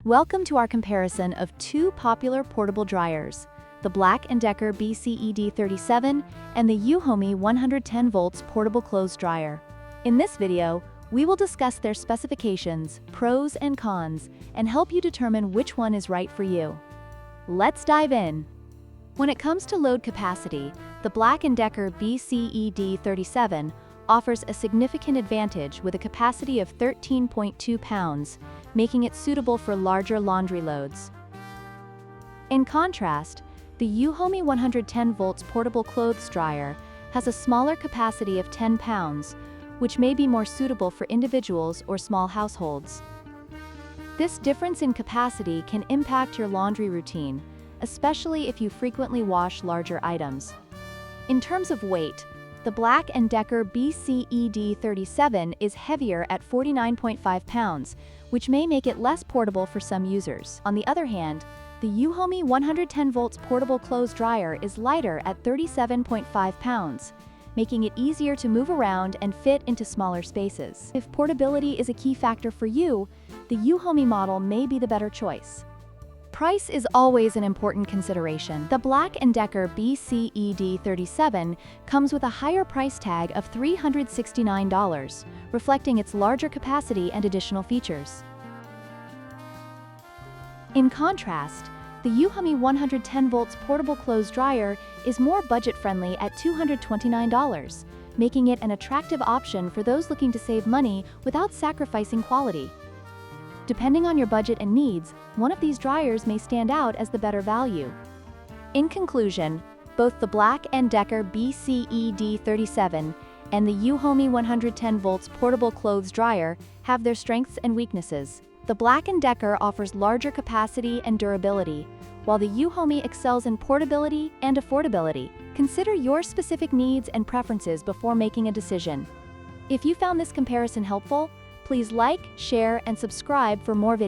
Welcome to our comparison of two popular portable dryers, the BLACK+DECKER BCED37 and the Euhomy 110 volts Portable Clothes Dryer. In this video, we will discuss their specifications, pros and cons, and help you determine which one is right for you. Let's dive in. When it comes to load capacity, the BLACK+DECKER BCED37 offers a significant advantage with a capacity of 13.2 pounds, making it suitable for larger laundry loads. In contrast, the Euhomy 110 volts Portable Clothes Dryer has a smaller capacity of 10 pounds, which may be more suitable for individuals or small households. This difference in capacity can impact your laundry routine, especially if you frequently wash larger items. In terms of weight, the BLACK+DECKER BCED37 is heavier at 49.5 pounds, which may make it less portable for some users. On the other hand, the Euhomy 110 volts Portable Clothes Dryer is lighter at 37.5 pounds, making it easier to move around and fit into smaller spaces. If portability is a key factor for you, the Euhomy model may be the better choice. Price is always an important consideration. The BLACK+DECKER BCED37 comes with a higher price tag of $369, reflecting its larger capacity and additional features. In contrast, the Euhomy 110 volts Portable Clothes Dryer is more budget-friendly at $229, making it an attractive option for those looking to save money without sacrificing quality. Depending on your budget and needs, one of these dryers may stand out as the better value. In conclusion, both the BLACK+DECKER BCED37 and the Euhomy 110 volts Portable Clothes Dryer have their strengths and weaknesses. The BLACK+DECKER offers larger capacity and durability, while the Euhomy excels in portability and affordability. Consider your specific needs and preferences before making a decision. If you found this comparison helpful, please like, share, and subscribe for more videos.